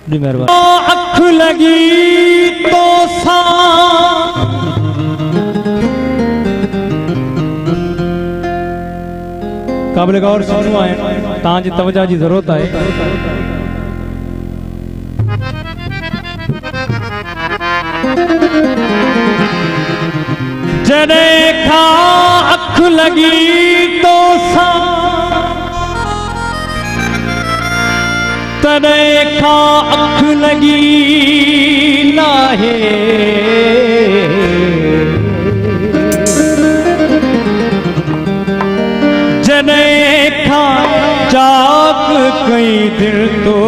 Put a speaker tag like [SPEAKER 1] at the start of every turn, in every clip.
[SPEAKER 1] जी मेहरबानी। अख लगी तो सा काबिल गौर सुनो है तांजी तवज्जो जी जरूरत है। जने खा अख लगी तो सा तने खा अख लगी नाहे जने खा चाक कई दिल तो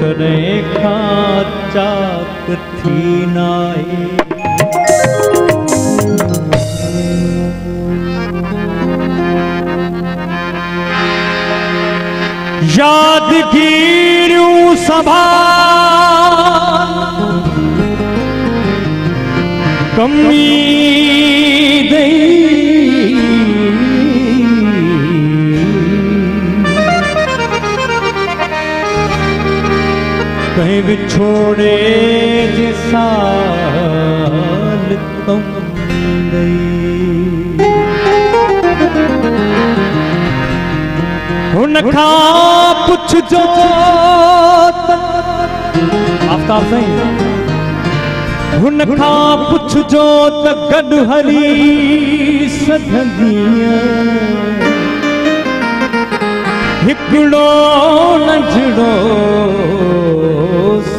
[SPEAKER 1] तने खा चाक थी नाहे। यादगिरियों सभा कमी दई कहीं बिछोड़े जैसा कम दई उनका पुछ जो आफ्ताब सही उनका पुछ जो त गॾु हली सघंदीअ हिकिड़ो नंढड़ो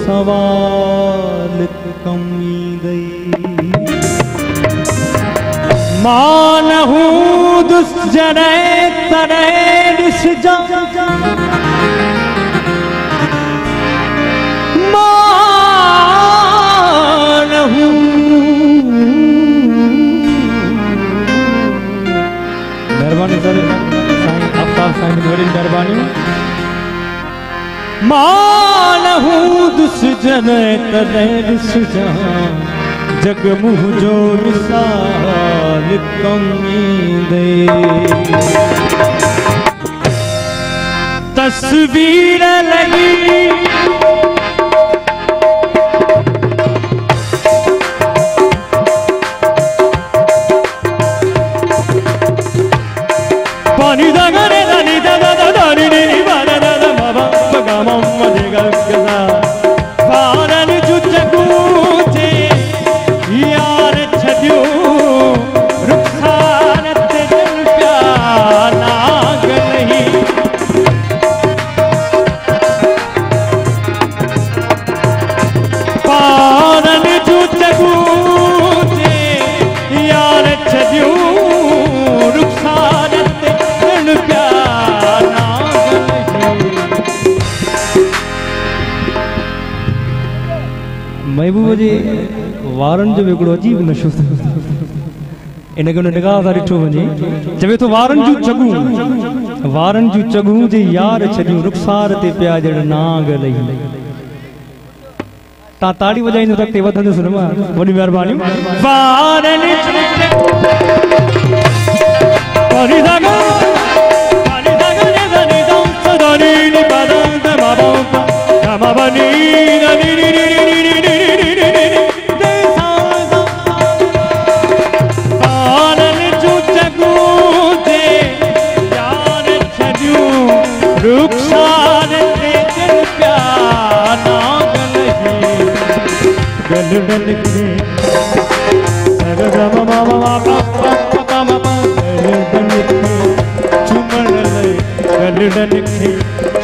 [SPEAKER 1] सवाल कमी दई मान हूं दुस जने तने दिस जा मान हूं मेहरबानी सर साईं आफ्ताब साईं बड़ी मेहरबानी मान हूं दुस जने तने दिस जा जग मुँह जो मिसाल कमी दे तस्वीर लगी पानी दगरे दानी दादा दानी नी बारा दादा बाबा बगा मम्मा देगा गजा पारन जुजगू यार छड़ियो रुखसार ते दिल प्यार नाग नहीं पारन जो जगूजे यार छड़ियो रुखसार ते दिल प्यार नाग नहीं। महबूब जी वारन जो हिकिड़ो अजीब नशो इन खे निगाह सां ॾिठो वञे चवे थो वारन जूं चगूं जे यार छॾियूं रुखसार ते पिया ॼण नांग लही। तव्हां ताड़ी वॼाईंदो त अॻिते वधंदुसि न मां वॾी महिरबानी। वारन रुखसार ते दिल प्यार नाग लही गलडन के सरगम मामा पापा मामा गलडन के चुमन ले गलडन के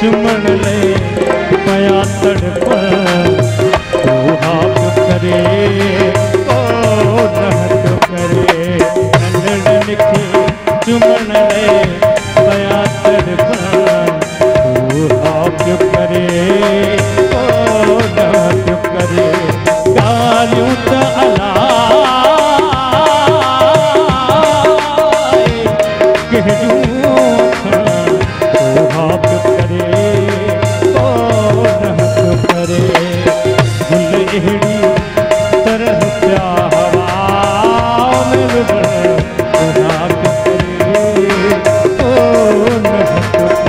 [SPEAKER 1] चुमन ले पया तड़प तू हाथ करे ओ नहत करे गलडन के चुमन ले पया तड़प क्यों करे ओ ना क्यों करे गालियों त अला कह जूं ओ हाथ करे ओ ना क्यों करे गुल एड़ी तरह प्या हवा में ना क्यों करे ओ ना क्यों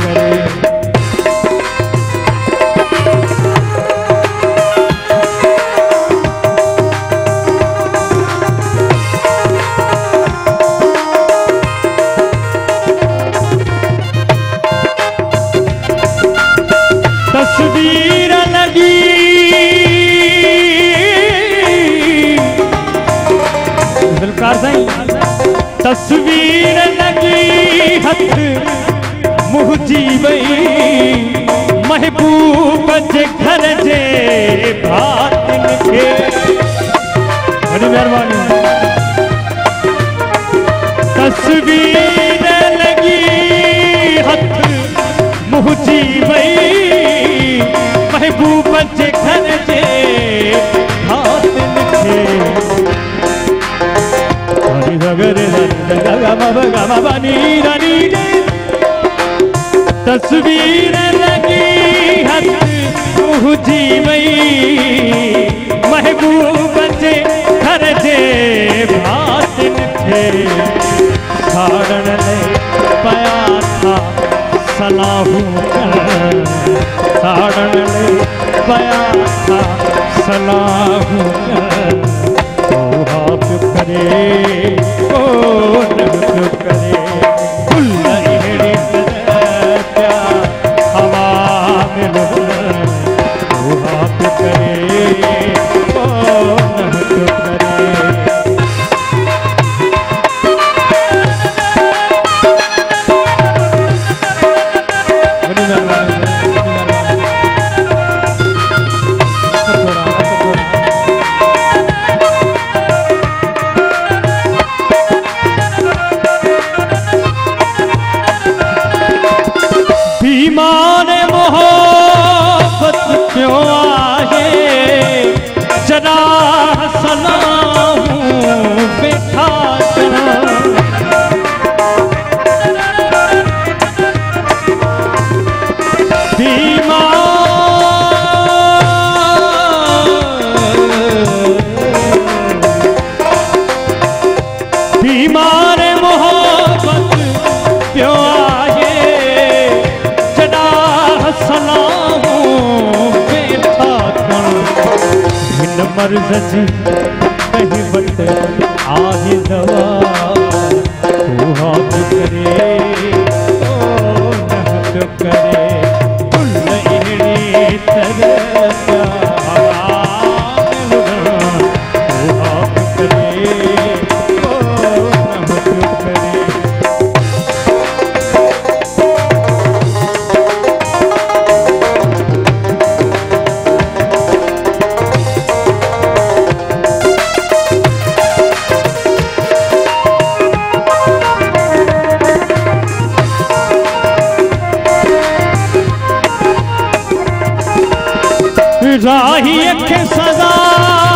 [SPEAKER 1] जे घर जे भातिन खे बड़ी मेहरबानी तस्वीर लगी हथ मुझी वई महबूब जे घर जे भातिन खे तस्वीर लगी हथ मुझी वई महबूब जे घर जे भातिन खे छाड़न ले पया था सलाहूं छाड़न ले पया था सलाहूं करे ओ न करे फुल अहिड़ी तरह हवा में हाथ करे ओ न करे बीमान मोहब्बत क्यों आए जरा सलाहूं बैठा बीमार मोहब्बत क्यों आए सलाहूं बैठा बिन मर्ज़ जी कहीं वट आहे दवा हाथ करे ओ न करे फुल अहिड़ी तरह हाथ करे ओ न करे राही के सजाए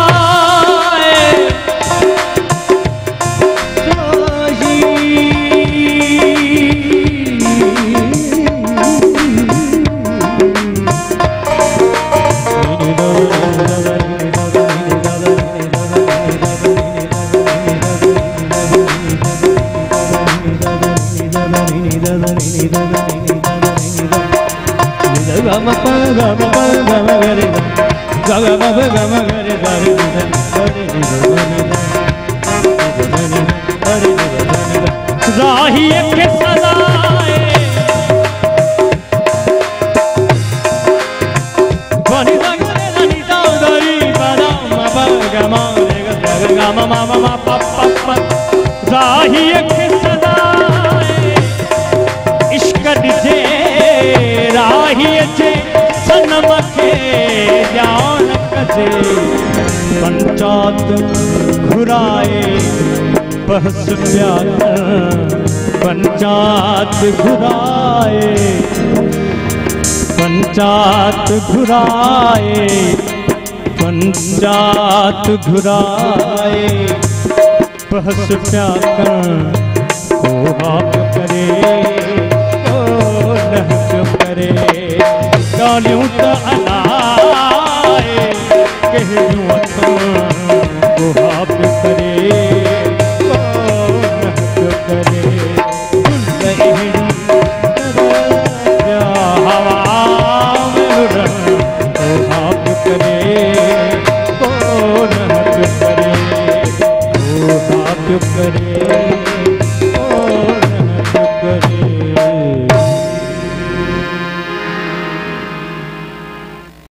[SPEAKER 1] राही के सजाए राही के सजाए इश्क जे राही जे सनम के जान कजे पंचात घुराए बहस प्यार पंचात घुराए पंचात घुराए पंचात घुराए बहस प्यार को हाथ करे ओ लहक करे गालियों त अनाए कहूं को हाथ करे ओ लहक करे हवा में हाथ करे ओ लहक करे ओ हाथ करे।